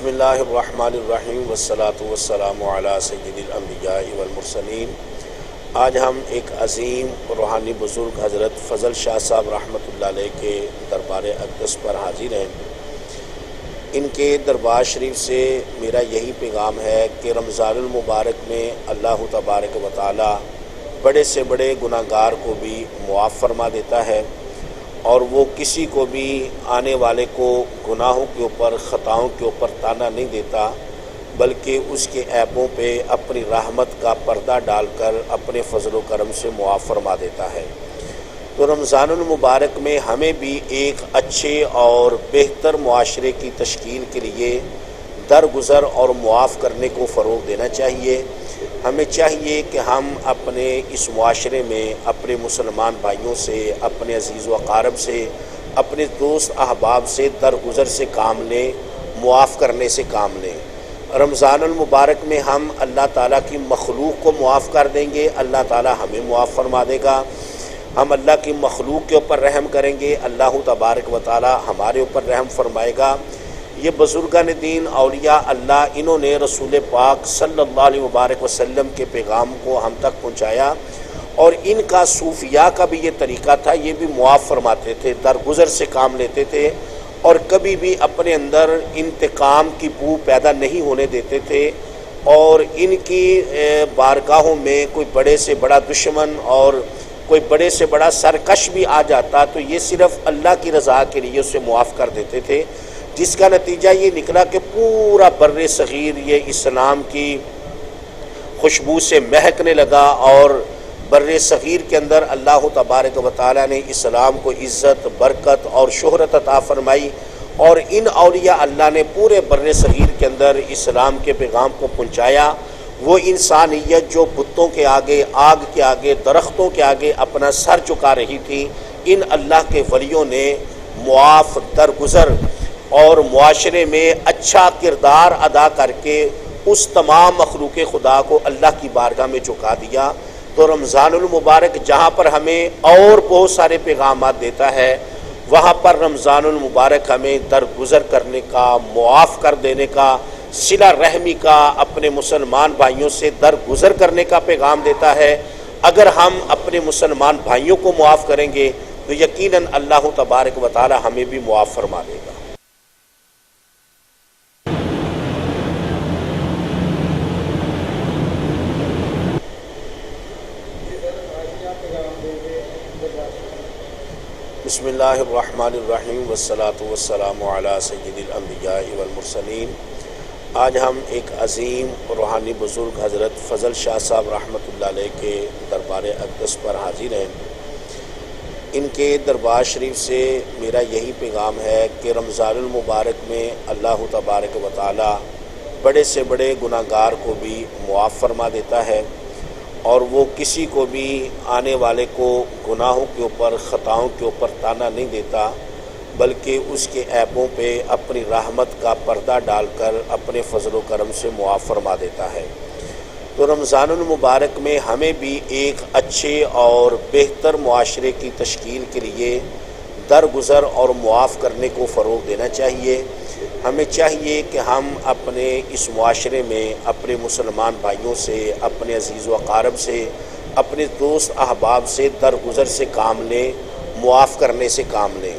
بسم اللہ الرحمن الرحیم والصلاة والسلام علی سید الانبیاء والمرسلین۔ آج ہم ایک عظیم روحانی بزرگ حضرت فضل شاہ صاحب رحمۃ اللہ علیہ کے دربار اقدس پر حاضر ہیں۔ ان کے دربار شریف سے میرا یہی پیغام ہے کہ رمضان المبارک میں اللہ تبارک و تعالی بڑے سے بڑے گناہ گار کو بھی معاف فرما دیتا ہے، اور وہ کسی کو بھی آنے والے کو گناہوں کے اوپر خطاؤں کے اوپر طعنہ نہیں دیتا، بلکہ اس کے عیبوں پہ اپنی رحمت کا پردہ ڈال کر اپنے فضل و کرم سے معاف فرما دیتا ہے۔ تو رمضان المبارک میں ہمیں بھی ایک اچھے اور بہتر معاشرے کی تشکیل کے لیے درگزر اور معاف کرنے کو فروغ دینا چاہیے۔ ہمیں چاہیے کہ ہم اپنے اس معاشرے میں اپنے مسلمان بھائیوں سے، اپنے عزیز و اقارب سے، اپنے دوست احباب سے درگزر سے کام لیں، معاف کرنے سے کام لیں۔ رمضان المبارک میں ہم اللہ تعالیٰ کی مخلوق کو معاف کر دیں گے، اللہ تعالیٰ ہمیں معاف فرما دے گا۔ ہم اللہ کی مخلوق کے اوپر رحم کریں گے، اللہ تبارک و تعالیٰ ہمارے اوپر رحم فرمائے گا۔ یہ بزرگان دین اولیاء اللہ، انہوں نے رسول پاک صلی اللہ علیہ وبارک وسلم کے پیغام کو ہم تک پہنچایا، اور ان کا صوفیاء کا بھی یہ طریقہ تھا، یہ بھی معاف فرماتے تھے، درگزر سے کام لیتے تھے، اور کبھی بھی اپنے اندر انتقام کی بو پیدا نہیں ہونے دیتے تھے، اور ان کی بارگاہوں میں کوئی بڑے سے بڑا دشمن اور کوئی بڑے سے بڑا سرکش بھی آ جاتا تو یہ صرف اللہ کی رضا کے لیے اسے معاف کر دیتے تھے، جس کا نتیجہ یہ نکلا کہ پورا بر صغیر یہ اسلام کی خوشبو سے مہکنے لگا، اور بر صغیر کے اندر اللہ تبارک و تعالیٰ نے اسلام کو عزت، برکت اور شہرت عطا فرمائی، اور ان اولیاء اللہ نے پورے بر صغیر کے اندر اسلام کے پیغام کو پہنچایا۔ وہ انسانیت جو بتوں کے آگے، آگ کے آگے، درختوں کے آگے اپنا سر چکا رہی تھی، ان اللہ کے ولیوں نے معاف، درگزر اور معاشرے میں اچھا کردار ادا کر کے اس تمام مخلوق خدا کو اللہ کی بارگاہ میں جھکا دیا۔ تو رمضان المبارک جہاں پر ہمیں اور بہت سارے پیغامات دیتا ہے، وہاں پر رمضان المبارک ہمیں درگزر کرنے کا، معاف کر دینے کا، صلہ رحمی کا، اپنے مسلمان بھائیوں سے درگزر کرنے کا پیغام دیتا ہے۔ اگر ہم اپنے مسلمان بھائیوں کو معاف کریں گے تو یقیناً اللہ تبارک و تعالی ہمیں بھی معاف فرما دے گا۔ بسم اللہ الرحمن الرحیم والصلاة والسلام علی سید الانبیاء والمرسلین۔ آج ہم ایک عظیم روحانی بزرگ حضرت فضل شاہ صاحب رحمۃ اللہ علیہ کے دربار اقدس پر حاضر ہیں۔ ان کے دربار شریف سے میرا یہی پیغام ہے کہ رمضان المبارک میں اللہ تبارک و تعالی بڑے سے بڑے گناہ گار کو بھی معاف فرما دیتا ہے، اور وہ کسی کو بھی آنے والے کو گناہوں کے اوپر، خطاؤں کے اوپر طعنہ نہیں دیتا، بلکہ اس کے عیبوں پہ اپنی رحمت کا پردہ ڈال کر اپنے فضل و کرم سے معاف فرما دیتا ہے۔ تو رمضان المبارک میں ہمیں بھی ایک اچھے اور بہتر معاشرے کی تشکیل کے لیے درگزر اور معاف کرنے کو فروغ دینا چاہیے۔ ہمیں چاہیے کہ ہم اپنے اس معاشرے میں اپنے مسلمان بھائیوں سے، اپنے عزیز و اقارب سے، اپنے دوست احباب سے درگزر سے کام لیں، معاف کرنے سے کام لیں۔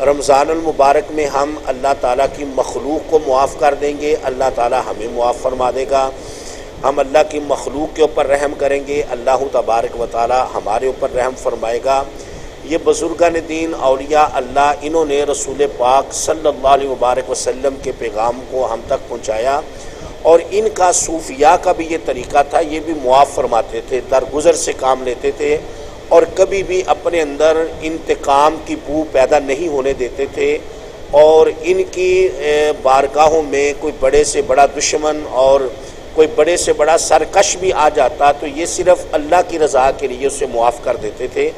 رمضان المبارک میں ہم اللہ تعالیٰ کی مخلوق کو معاف کر دیں گے، اللہ تعالیٰ ہمیں معاف فرما دے گا۔ ہم اللہ کی مخلوق کے اوپر رحم کریں گے، اللہ تبارک و تعالیٰ ہمارے اوپر رحم فرمائے گا۔ یہ بزرگان دین اولیاء اللہ، انہوں نے رسول پاک صلی اللہ علیہ وبارک وسلم کے پیغام کو ہم تک پہنچایا، اور ان کا صوفیاء کا بھی یہ طریقہ تھا، یہ بھی معاف فرماتے تھے، درگزر سے کام لیتے تھے، اور کبھی بھی اپنے اندر انتقام کی بو پیدا نہیں ہونے دیتے تھے، اور ان کی بارگاہوں میں کوئی بڑے سے بڑا دشمن اور کوئی بڑے سے بڑا سرکش بھی آ جاتا تو یہ صرف اللہ کی رضا کے لیے اسے معاف کر دیتے تھے،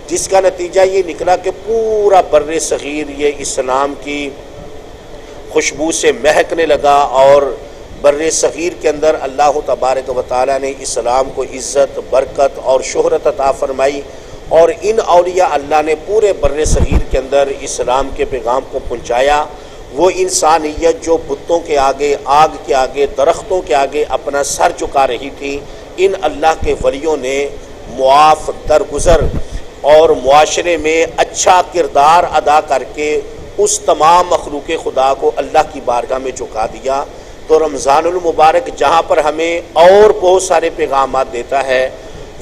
جس کا نتیجہ یہ نکلا کہ پورا بر صغیر یہ اسلام کی خوشبو سے مہکنے لگا، اور بر صغیر کے اندر اللہ تبارک و تعالیٰ نے اسلام کو عزت، برکت اور شہرت عطا فرمائی، اور ان اولیاء اللہ نے پورے بر صغیر کے اندر اسلام کے پیغام کو پہنچایا۔ وہ انسانیت جو بتوں کے آگے، آگ کے آگے، درختوں کے آگے اپنا سر چکا رہی تھی، ان اللہ کے ولیوں نے معاف درگزر اور معاشرے میں اچھا کردار ادا کر کے اس تمام مخلوق خدا کو اللہ کی بارگاہ میں جھکا دیا۔ تو رمضان المبارک جہاں پر ہمیں اور بہت سارے پیغامات دیتا ہے،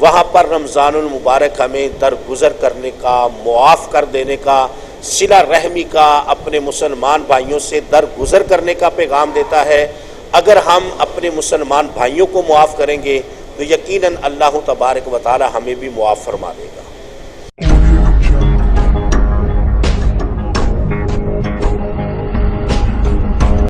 وہاں پر رمضان المبارک ہمیں درگزر کرنے کا، معاف کر دینے کا، صلہ رحمی کا، اپنے مسلمان بھائیوں سے درگزر کرنے کا پیغام دیتا ہے۔ اگر ہم اپنے مسلمان بھائیوں کو معاف کریں گے تو یقیناً اللہ تبارک و تعالی ہمیں بھی معاف فرما دے گا۔